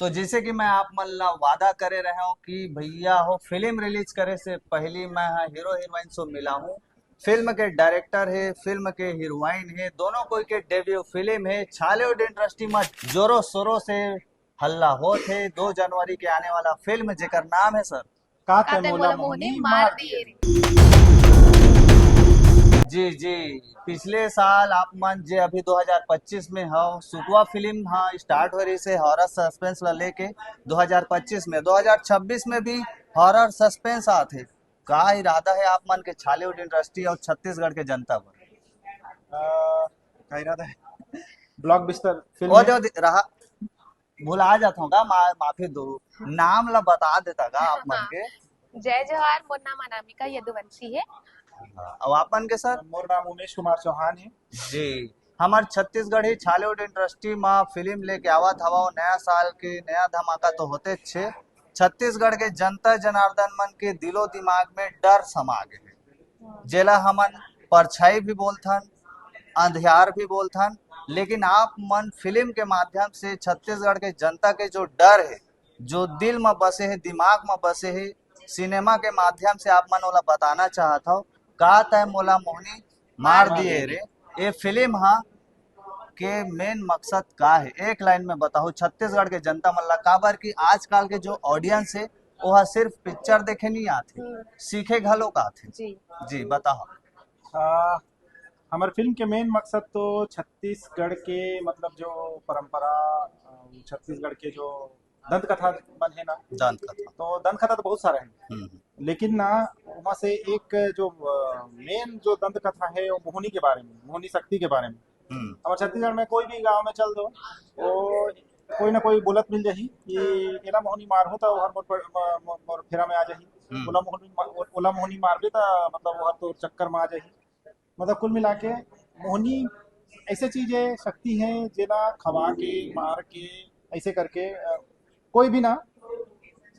तो जैसे कि मैं आप मल्ला वादा करे रहे हूँ कि भैया हो फिल्म रिलीज करे से पहले मैं हीरो हीरोइन से मिला हूँ। फिल्म के डायरेक्टर है, फिल्म के हीरोइन है, दोनों कोई के डेब्यू फिल्म है। छालीवुड इंडस्ट्री में जोरों शोरों से हल्ला हो थे 2 जनवरी के आने वाला फिल्म जेकर नाम है सर। काते काते मोला मोला मोहनी मोहनी मार मार दिए दिए रे। रे। जी जी। पिछले साल आप मन जे अभी 2025 में हो सुकवा फिल्म हाँ स्टार्ट हो रही से हॉरर सस्पेंस ला लेके 2025 में 2026 में भी हॉरर सस्पेंस आते। का इरादा है आप मन के छालीवुड इंडस्ट्री और छत्तीसगढ़ के जनता पर? का इरादा है ब्लॉक बिस्तर फिल्म ओ है। रहा भुला जाता हूँ का माफी दो। नाम ला बता देता का आप मन हाँ, के? जय जोहार, मोर नाम अनामिका यदुवंशी है। और आपन के सर? मोर नाम उमेश कुमार चौहान है। जी। हमार छत्तीसगढ़ी छालीवुड इंडस्ट्री में फिल्म लेके आवत हवा और नया साल के नया धमाका तो होते छे। छत्तीसगढ़ के जनता जनार्दन मन के दिलो दिमाग में डर समा गए है। जेला हमन परछाई भी बोलथन, अंधियार भी बोलथन। लेकिन आप मन फिल्म के माध्यम से छत्तीसगढ़ के जनता के जो डर है, जो दिल में बसे है, दिमाग में बसे है, सिनेमा के माध्यम से आप मन ओला बताना चाहत हो। का तय मोला मोहनी मार मार दिए दिए रे रे। ये फिल्म हाँ के मेन मकसद का है? एक लाइन में बताओ छत्तीसगढ़ के जनता मल्ला काबर की आजकल के जो ऑडियंस है वह सिर्फ पिक्चर देखे नहीं आते, हम्म, सीखे घलो का आते। जी। जी बताओ। आ, हमारे फिल्म के मेन मकसद तो छत्तीसगढ़ के मतलब जो परंपरा, छत्तीसगढ़ के जो दंत कथा मन है ना, दंत कथा। तो दंत कथा तो बहुत सारे हैं। हम्म। लेकिन ना वहाँ से एक जो मेन जो दंत कथा है वो मोहिनी के बारे में, मोहिनी शक्ति के बारे में। हम्म। और छत्तीसगढ़ में कोई भी गांव में चल दो वो कोई ना कोई बोलत मिल जाही कि एला मोहिनी मार हो तो हर मोर फेरा में आ जाही। हम्म। ओला मोहिनी मारबे तो मतलब वो हर तो चक्कर में आ जाही। मतलब कुल मिला के मोहिनी ऐसे चीज है, शक्ति है जेला खवा के मार के ऐसे करके कोई भी ना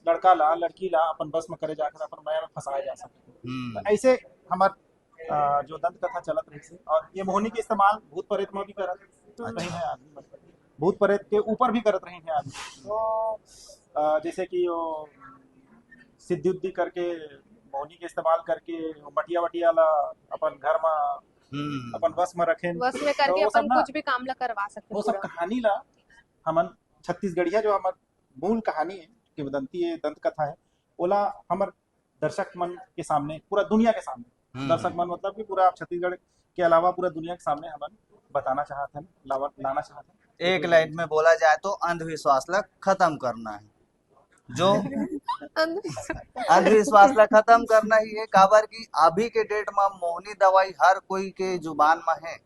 लड़का ला लड़की ला अपन बस में करे जाकर अपन माया में फंसाया जा सके। तो हम्म। ऐसे हमार जो दंत कथा चलत रही से, और ये मोहिनी के इस्तेमाल भूत प्रेत में भी करत रही अच्छा। है आदमी, मतलब भूत प्रेत के ऊपर भी करत रही है आदमी। तो जैसे कि वो सिद्धि उद्धि करके मोहिनी के इस्तेमाल करके वो मटिया वटिया ला अपन घर में हम्म। अपन बस में रखें। बस में तो करके वो सब अपन ना, कुछ भी काम ला करवा सकते वो सब पूरा। कहानी ला हमन छत्तीसगढ़िया जो हमार मूल कहानी है, किंवदंती है, दंत कथा है, ओला हमर दर्शक मन के सामने, पूरा दुनिया के सामने, दर्शक हम्म। मन मतलब कि पूरा आप छत्तीसगढ़ के अलावा पूरा दुनिया के सामने हमन बताना चाहते हैं, लाना चाहते हैं। एक लाइन में बोला जाए तो अंधविश्वास ला खत्म करना है। जो अंधविश्वास ला खत्म करना ही है। काबर की अभी के डेट में मोहनी दवाई हर कोई के जुबान में है,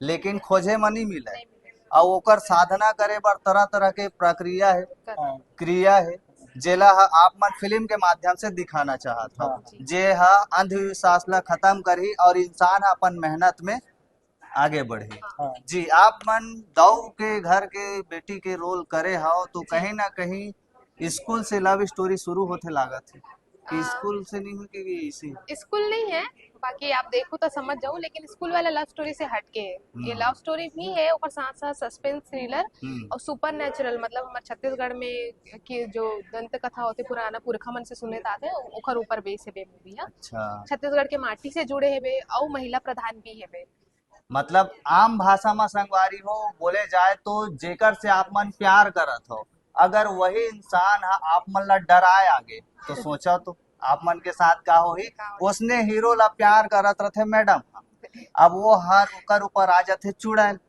लेकिन खोजे में नहीं मिले। नहीं मिले। और ओकर साधना करे बर तरह तरह के प्रक्रिया है, कर हाँ क्रिया है, जेला आप मन फिल्म के माध्यम से दिखाना चाहत हो। हाँ जी। जे हा अंधविश्वास ला खत्म करही और इंसान हा अपन मेहनत में आगे बढ़ी। हाँ हाँ जी। आप मन दाऊ के घर के बेटी के रोल करे हो तो जी। कहीं ना कहीं स्कूल से लव स्टोरी शुरू होते लागत है कि आ, स्कूल से नहीं हुई कि इसी? स्कूल नहीं है, बाकी आप देखो तो समझ जाओ, लेकिन स्कूल वाला लव स्टोरी से हटके है। ये हम्म। लव स्टोरी भी है और साथ साथ सस्पेंस थ्रिलर हम्म। और सुपर नेचुरल, मतलब हमारे छत्तीसगढ़ में की जो दंत कथा होते पुराना पुरखा मन से सुने आते ओखर ऊपर बेस है बे मूवी है। अच्छा। छत्तीसगढ़ के माटी से जुड़े है बे और महिला प्रधान भी है बे। मतलब आम भाषा में संगवारी हो बोले जाए तो जेकर से आप मन प्यार करत हो, अगर वही इंसान हा आप मन ला डराए आगे तो सोचा तो आप मन के साथ का होही? उसने हीरो ला प्यार करत रथे मैडम हा, अब वो हर ओकर ऊपर आ जाते चुड़ैल,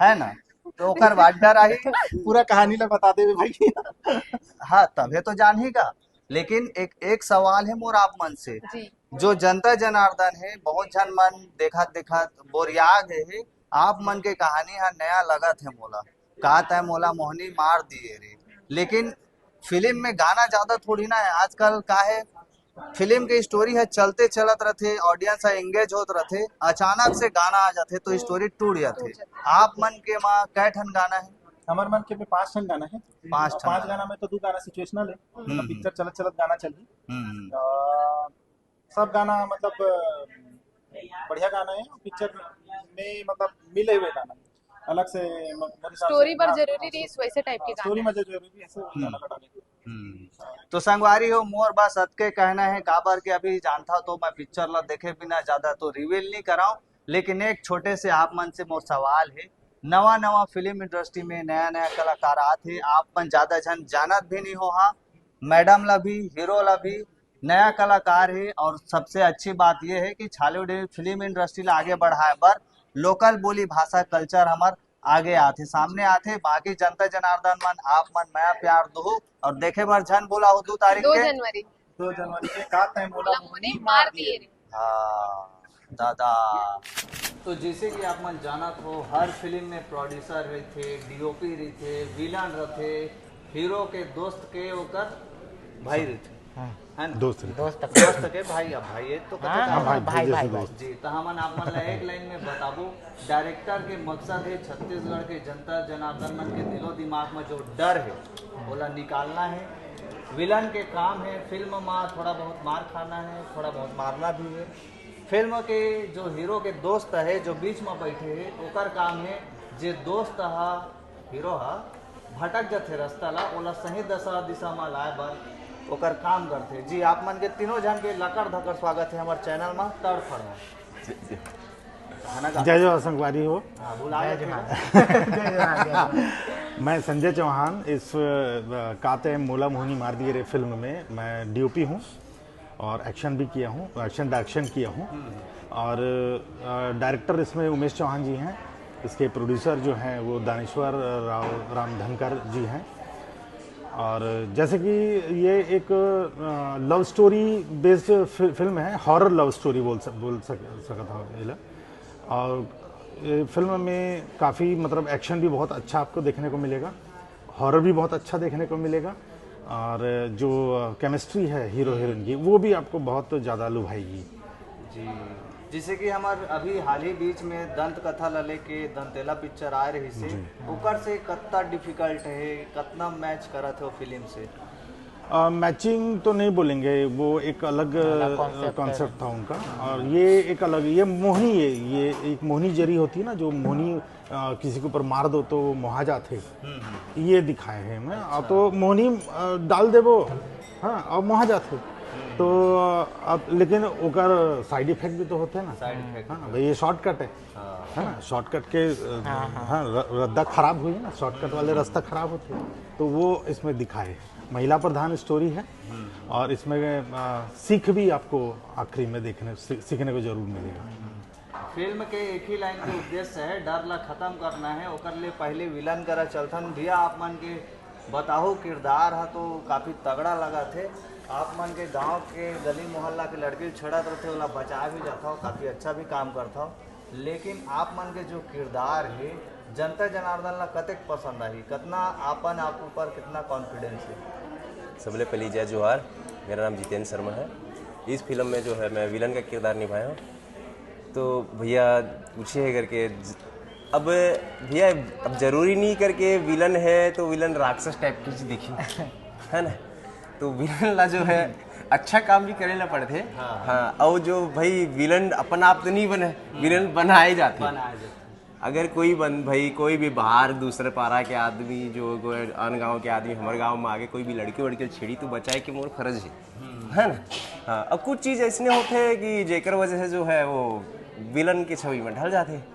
है ना? तो ओकर बाद डर आही। पूरा कहानी ला बता दे भाई। हाँ तभे तो जान ही का। लेकिन एक एक सवाल है मोर आप मन से। जी। जो जनता जनार्दन है बहुत जन मन देखा देखा बोरिया गए है। आप मन के कहानी हा नया लगत है मोला। का तय मोला मोहनी मार दिए रे, लेकिन फिल्म में गाना ज्यादा थोड़ी ना है आजकल। का है फिल्म के स्टोरी है चलते चलत रथे, ऑडियंस है एंगेज होत रथे, अचानक से गाना आ जाते तो स्टोरी टूट जाते। टूट जाता। आप मन के माँ कै ठन गाना है? हमार मन के में 5 ठन गाना है। 5 ठन 5 गाना गाना है। में तो 2 गाना सिचुएशनल है, मतलब हम्म। पिक्चर चलत चलत गाना चल हम्म। सब गाना मतलब बढ़िया गाना है। पिक्चर में मतलब मिले हुए गाना। अलग से स्टोरी पर जरूरी रही वैसे टाइप के स्टोरी गाने में जो जरूरी ऐसे गाना डाले। तो संगवारी हो मोर बस अतके कहना है काबर के अभी जानता तो मैं पिक्चर ला देखे बिना ज्यादा तो रिवील नहीं कराऊं, लेकिन एक छोटे से आप मन से मोर सवाल है। नवा नवा फिल्म इंडस्ट्री में नया नया कलाकार आते, आप मन ज्यादा जन जानत भी नहीं हो। हाँ, मैडम ला भी हीरो ला भी नया कलाकार है, और सबसे अच्छी बात यह है कि छालीवुड फिल्म इंडस्ट्री ला आगे बढ़ाए बर लोकल बोली भाषा कल्चर हमार आगे आथे, सामने आथे। बाकी जनता जनार्दन मन आप मन मैं प्यार दो और देखे बर झन बोला हो 2 तारीख 2 के। जनवरी 2 जनवरी के का तय मोला मोला मोनी मार दिए रे। हाँ दादा, तो जैसे कि आप मन जानत हो हर फिल्म में प्रोड्यूसर रहते, डीओपी रहते, विलन रहते, हीरो के दोस्त के ओकर भाई रहते, है ना? दोस्त दोस्त के भाई, अब भाई तो हाँ, भाई भाई दोस्त। जी। तो हमन आप मन ला एक लाइन में बताबो, डायरेक्टर के मकसद है छत्तीसगढ़ के जनता जनार्दन मन के दिलो दिमाग में जो डर है बोला निकालना है। विलन के काम है फिल्म में थोड़ा बहुत मार खाना है, थोड़ा बहुत मारना भी है। फिल्म के जो हीरो के दोस्त है जो बीच में बैठे है ओकर काम है जे दोस्त हा हीरो हा भटक जाते रास्ता ला ओला सही दिशा में लाए बर ओकर काम करते। जी आप मन के तीनों जन के लकड़ धकड़ स्वागत है हमारे चैनल में तड़फड़ में। है ना? जय जय संगवारी हो। हाँ, बुलाया थे। मैं संजय चौहान इस काते मोला मोहनी मार दिए रे फिल्म में मैं डीओपी हूँ और एक्शन भी किया हूँ, एक्शन डायरेक्शन किया हूँ। और डायरेक्टर इसमें उमेश चौहान जी हैं, इसके प्रोड्यूसर जो हैं वो दानेश्वर राम धनकर जी हैं। और जैसे कि ये एक लव स्टोरी बेस्ड फिल्म है, हॉरर लव स्टोरी बोल सकता था ये। और ये फिल्म में काफ़ी मतलब एक्शन भी बहुत अच्छा आपको देखने को मिलेगा, हॉरर भी बहुत अच्छा देखने को मिलेगा, और जो केमिस्ट्री है हीरो हीरोइन की वो भी आपको बहुत ज़्यादा लुभाएगी। जी, जैसे कि हमार अभी हाल ही बीच में दंत कथा लले के दंतेला पिक्चर आ रही से ओकर से कितना डिफिकल्ट है, कितना मैच करत है वो फिल्म से? मैचिंग तो नहीं बोलेंगे, वो एक अलग कॉन्सेप्ट था उनका। और ये एक अलग, ये मोहनी है, ये एक मोहनी जरी होती है ना, जो मोहनी किसी के ऊपर मार दो तो मोहा जाते, ये दिखाए हैं मैं। तो मोहनी डाल देवो हाँ और मोहा जाते तो अब, लेकिन ओकर साइड इफेक्ट भी तो होते हैं ना। साइड इफेक्ट, हाँ भाई ये शॉर्टकट है ना, शॉर्टकट के हाँ रद्दा खराब हुई है ना, शॉर्टकट वाले रास्ता खराब होते हैं, तो वो इसमें दिखाए। महिला प्रधान स्टोरी है और इसमें सीख भी आपको आखिरी में सीखने को जरूर मिलेगा। फिल्म के एक ही लाइन के उद्देश्य है डर ला खत्म करना है, ओकर ले पहले विलन करा चलथन भैया। आप मन के बताओ किरदार है तो काफ़ी तगड़ा लगा थे। आप मन के गांव के गली मोहल्ला के लड़के छड़त रहते वाला बचा भी जाता हो, काफ़ी अच्छा भी काम करता हो, लेकिन आप मन के जो किरदार है जनता जनार्दन ला कतेक पसंद आई, कितना आपन आप ऊपर कितना कॉन्फिडेंस है? सबले पहली जय जोहार, मेरा नाम जितेंद्र शर्मा है। इस फिल्म में जो है मैं विलन का किरदार निभाया हूँ। तो भैया पूछे है करके, अब भैया अब जरूरी नहीं करके विलन है तो विलन राक्षस टाइप की दिखी है ना, तो विलन ला जो है अच्छा काम भी करे ला पड़ते। हाँ, और जो भाई विलन अपन आप तो नहीं बने, विलन बनाए जाते। अगर कोई कोई भी बाहर दूसरे पारा के आदमी जो अन्य गांव के आदमी हमारे गांव में आगे कोई भी लड़की वड़की छेड़ी तो बचाए कि मोर फर्ज है ना। हाँ, अब कुछ चीज़ ऐसे होते हैं कि जेकर वजह से जो है वो विलन की छवि में ढल जाते हैं,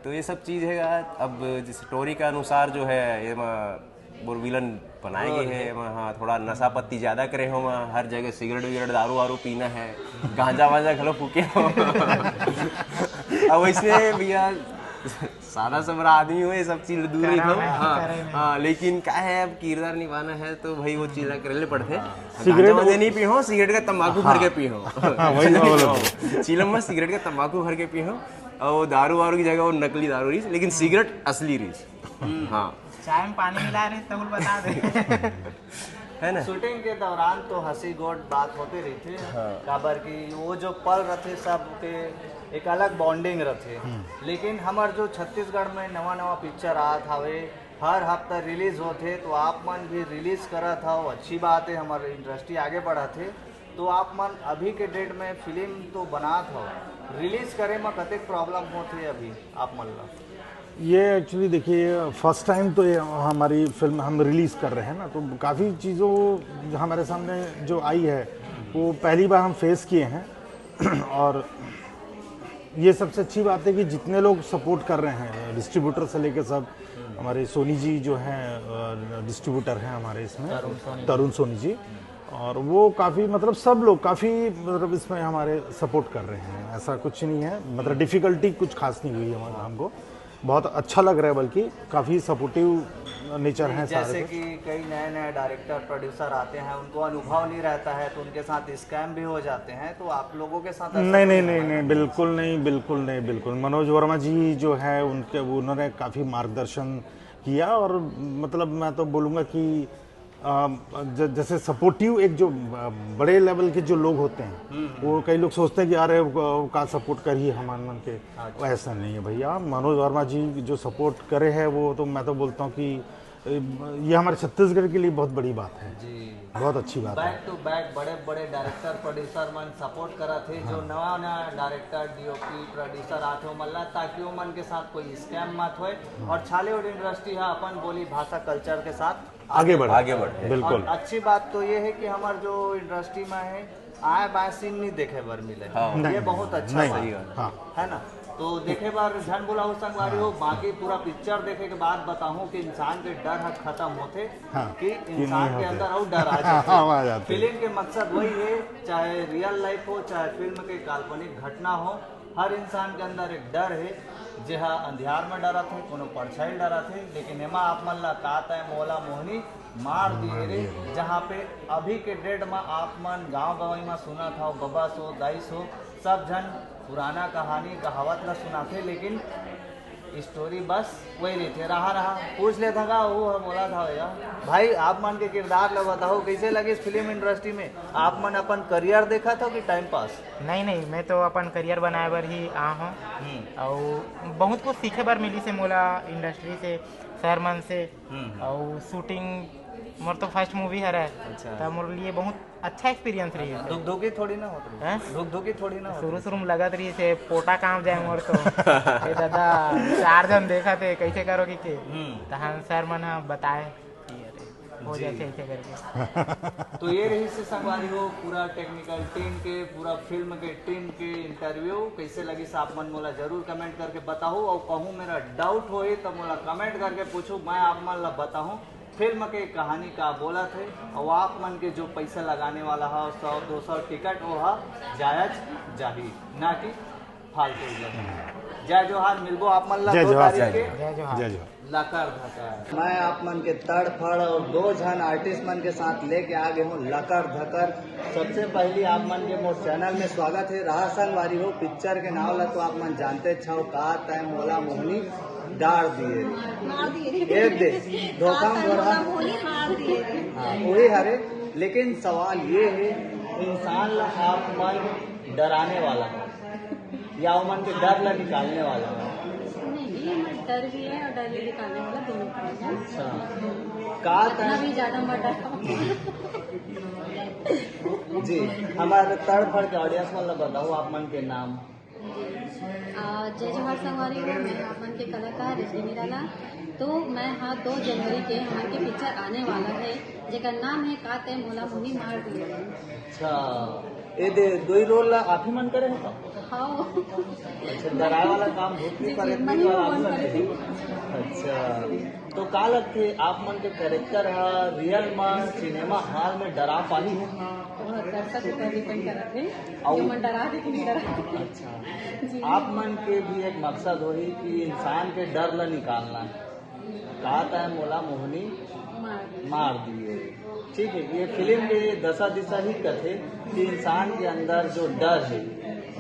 तो ये सब चीज़ है। अब जिस स्टोरी के अनुसार जो है ये वो विलन बनाए गए हैं। हाँ, थोड़ा नशा पत्ती ज़्यादा करे हो, हर जगह सिगरेट विगरेट दारू वारू पीना है, गांजा वांजा खलो फूके हो। अब वैसे भैया सादा समरा आदमी हो, ये सब चीज दूर ही हो। हाँ, लेकिन क्या है अब किरदार निभाना है तो भाई वो चीज करने पड़ते। सिगरेट नहीं पी हो, सिगरेट का तंबाकू भर के पी हो। चिलम में सिगरेट का तंबाकू भर के पी हो, और दारू वारू की जगह वो नकली दारू रही, लेकिन सिगरेट असली रही। हाँ, चाय में पानी मिला रहे तो बता दे है ना। शूटिंग के दौरान तो हंसी गोट बात होते रही थे। काबर की वो जो पल रहते सब के एक अलग बॉन्डिंग रहते। लेकिन हमार जो छत्तीसगढ़ में नवा नवा पिक्चर आत हवे, हर हफ्ता रिलीज होते, तो आप मन भी रिलीज करा था, वो अच्छी बात है, हमारे इंडस्ट्री आगे बढ़ा थे। तो आप मन अभी के डेट में फिल्म तो बनात हो, रिलीज करे में कतेक प्रॉब्लम होते अभी आप मन ला? ये एक्चुअली देखिए फर्स्ट टाइम तो ये हमारी फिल्म हम रिलीज़ कर रहे हैं ना, तो काफ़ी चीज़ों जो हमारे सामने जो आई है वो पहली बार हम फेस किए हैं। और ये सबसे अच्छी बात है कि जितने लोग सपोर्ट कर रहे हैं, डिस्ट्रीब्यूटर से लेकर सब, हमारे सोनी जी जो हैं डिस्ट्रीब्यूटर हैं हमारे इसमें, तरुण सोनी जी, और वो काफ़ी मतलब सब लोग काफ़ी मतलब इसमें हमारे सपोर्ट कर रहे हैं। ऐसा कुछ नहीं है, मतलब डिफ़िकल्टी कुछ खास नहीं हुई है हमको, बहुत अच्छा लग रहा है, बल्कि काफ़ी सपोर्टिव नेचर हैं सारे। जैसे कि कई नए नए डायरेक्टर प्रोड्यूसर आते हैं, उनको अनुभव नहीं रहता है तो उनके साथ स्कैम भी हो जाते हैं, तो आप लोगों के साथ ऐसा नहीं नहीं कुछ नहीं हुआ? नहीं, बिल्कुल नहीं, बिल्कुल नहीं, बिल्कुल। मनोज वर्मा जी जो है उन्होंने काफ़ी मार्गदर्शन किया, और मतलब मैं तो बोलूँगा कि जैसे सपोर्टिव एक जो बड़े लेवल के जो लोग होते हैं, वो कई लोग सोचते हैं कि यार का सपोर्ट कर ही हमारे मन के, वो ऐसा नहीं है भैया। मनोज वर्मा जी जो सपोर्ट करे हैं वो तो मैं तो बोलता हूँ कि ये हमारे छत्तीसगढ़ के लिए बहुत बड़ी बात है जी। बहुत अच्छी बात है। बैक टू बैक बड़े बड़े डायरेक्टर प्रोड्यूसर मन सपोर्ट करा थे, जो नवा नया डायरेक्टर डीओपी प्रोड्यूसर आते हो मल्ला, ताकि वो मन के साथ कोई स्कैम मत होए और छालीवुड इंडस्ट्री है अपन बोली भाषा कल्चर के साथ आगे बढ़े, आगे बढ़े। बिल्कुल। और अच्छी बात तो ये है कि हमार जो इंडस्ट्री में है आए बाय सीन नहीं देखे बर मिले, ये बहुत अच्छा नहीं, बात हाँ। है ना। तो देखे बार झन बोला हो संगवारी हो, बाकी पूरा पिक्चर देखे के बाद बताऊं कि इंसान के डर हद खत्म होते, हाँ, कि नहीं इंसान के होते। अंदर और डर आ हाँ, आ जाते। जाते। फिल्म के मकसद वही है, चाहे रियल लाइफ हो चाहे फिल्म के काल्पनिक घटना हो, हर इंसान के अंदर एक डर है, जहाँ अंधियार में डरा थे, कोनो परछाई डरा थे, लेकिन एमा आप मन ला का तय मोला मोहनी मार दिए रे, जहाँ पे अभी के डेट में आप मन गाँव गवाई में सुना था बबा सो दाई सो सब जन पुराना कहानी कहावत ला सुनाते, लेकिन स्टोरी बस वही रहते रहा पूछ लेता था वो बोला था भैया भाई आप मन के किरदार ला बताओ कैसे लगे इस फिल्म इंडस्ट्री में, आप मन अपन करियर देखा था कि टाइम पास? नहीं नहीं, मैं तो अपन करियर बनाए बर ही आ हूँ, और बहुत कुछ सीखे बर मिली से मोला इंडस्ट्री से, सर मन से, और शूटिंग मोर तो फर्स्ट मूवी है, तो मोर लिए बहुत अच्छा एक्सपीरियंस रही है। धुक धुकी थोड़ी ना होती हैं? धुक धुकी थोड़ी ना होती। शुरू में लगत रही से पोटा काम जाए मोर तो ए दादा 4 जन देखा थे कैसे करोगे के, तहन सर मन बताए कि अरे हो जाए ऐसे करके। तो ये रही से संगवारी हो पूरा टेक्निकल टीम के, पूरा फिल्म के टीम के इंटरव्यू कैसे लगी से आप मन मोला जरूर कमेंट करके बताओ, और कहूँ मेरा डाउट हो तो मोला कमेंट करके पूछो, मैं आप मन ला बताऊँ फिल्म के कहानी का बोला थे, और आप मन के जो पैसा लगाने वाला है 100-200 टिकट वो है जायज जाही, ना कि फालतू। जय जोहार, मिलबो आप मन ला जय 2 जोहार, तारीख के जय जोहार। जय जोहार। लकर धकर। मैं आप मन के तड़ फड़ और 2 जन आर्टिस्ट मन के साथ लेके आ गए हूँ लकर धकर। सबसे पहली आप मन के मोर चैनल में स्वागत है। रहा संगवारी हो पिक्चर के नाम ला तो आप मन जानते छो, का तय मोला मोहनी डार दिए एक दे धोखा में धोरा, हाँ वही हरे। लेकिन सवाल ये है इंसान ला आप मन डराने वाला है या वो मन के डर ला निकालने वाला है? डर भी है और डर भी निकालने वाला दोनों का है। अच्छा का इतना भी ज्यादा मत डरो। जी हमारे तड़ फड़ के ऑडियंस मतलब बताओ आप मन के नाम। जय जोहार संगवारी हो, मैं आप मन के कलाकार रजनी निराला। तो मैं हाँ 2 जनवरी के हमारे के पिक्चर आने वाला है जेकर नाम है का तय मोला मोहनी मार दिए। अच्छा ये दे 2 रोल ला आप ही मन करे हो का? हाँ अच्छा डराए वाला काम भूत भी करे जी, भी वाला आप मन लगते करे। हैं। अच्छा तो का लगते आप मन के कैरेक्टर है रियल में सिनेमा हॉल में डरा पाही है? और दर्शक ऊपर डिपेंड करते हैं जो मन डरा दे कि नहीं डरा। अच्छा आप मन के भी एक मकसद होही कि इंसान के डर ला निकालना है, कहा था मोला मोहनी मार दिए। ठीक है, ये फिल्म के दशा दिशा ही कथे कि इंसान के अंदर जो डर है,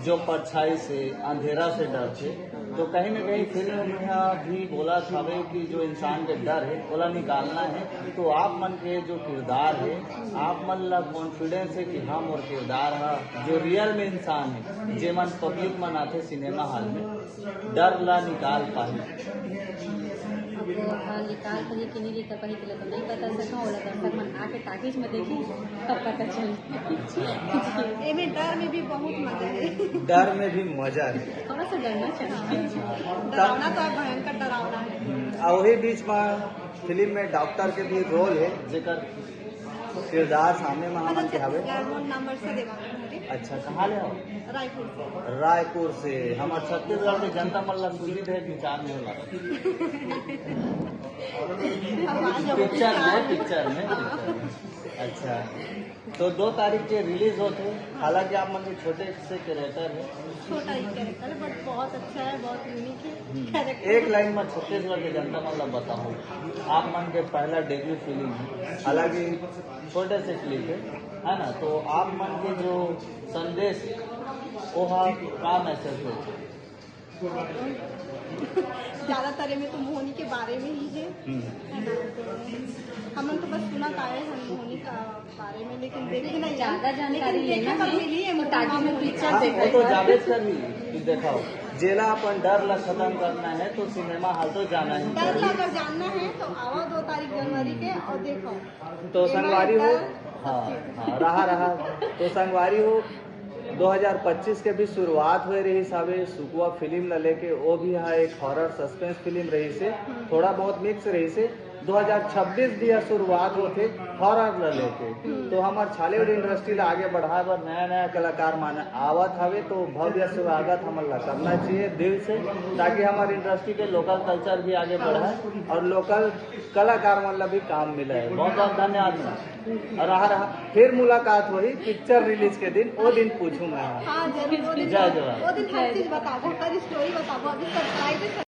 जो परछाई से अंधेरा से डर है, तो कहीं न कहीं फिल्म में भी बोला था कि जो इंसान के डर है बोला निकालना है। तो आप मन के जो किरदार है आप मन ला कॉन्फिडेंस है कि हम और किरदार है जो रियल में इंसान है जे मन पब्लिक मन आते सिनेमा हॉल में डर ला निकाल पाए। वो निकाल कहीं कि नहीं निकल पाही तो नहीं बता सका ओला दर्शक मन आके टाकीज में देखी तब पता चली। एमे डर में भी बहुत मजा है। डर में भी मजा है। थोड़ा सा डरना चाहिए। डरावना तो भयंकर डरावना है। और वही बीच में फिल्म में डॉक्टर के भी रोल है जेकर किरदार सामने में हमन के हवे। फोन नंबर से देवा है। अच्छा, कहाँ ले आओ? रायपुर से। रायपुर से। हमारे छत्तीसगढ़ में जनता मतलब सुविध है विचार में लगा पिक्चर में। अच्छा, तो 2 तारीख के रिलीज होते। हालांकि आप मन छोटे से कैरेक्टर है, छोटा ही कैरेक्टर है बट बहुत अच्छा है, बहुत यूनिक है कैरेक्टर। एक लाइन में छत्तीसगढ़ के जनता मतलब बताओ, आप मन के पहला डेब्यू फिल्म है, हालांकि छोटे से क्लिप है ना, तो आप मन के जो संदेश वो का मैसेज हो? ज्यादातर में तो मोहनी के बारे में ही है ना, तो हम तो बस सुना का है मोहनी का बारे में, लेकिन देखे नहीं ज्यादा जानकारी लेना है तो टाकी में पिक्चर वो देखा तो जावेद कर ही दिखाओ। जेला अपन डर ला खत्म करना है तो सिनेमा हॉल तो जाना ही डर अगर जानना है तो आओ 2 तारीख जनवरी के और देखो। तो संगवारी हो। हाँ, रहा तो संगवारी हो 2025 के भी शुरुआत हुए रही साबे सुकुआ फिल्म ला लेके, वो भी यहाँ एक हॉरर सस्पेंस फिल्म रही से, थोड़ा बहुत मिक्स रही से। 2026 भी शुरुआत होते हॉरर ला लेके, तो हमार छालीवुड इंडस्ट्री ला आगे बढ़ाए बर नया कलाकार माने आवत हवे, तो भव्य स्वागत हमन ला करना चाहिए दिल से, ताकि हमारे इंडस्ट्री के लोकल कल्चर भी आगे बढ़े और लोकल कलाकार मन ला भी काम मिले। बहुत बहुत धन्यवाद। और रहा फिर मुलाकात हुई पिक्चर रिलीज के दिन, वो दिन पूछूंगा। हाँ जरूर, जय जवान। वो दिन हर चीज बताबो, हर स्टोरी बताबो। अभी सब्सक्राइब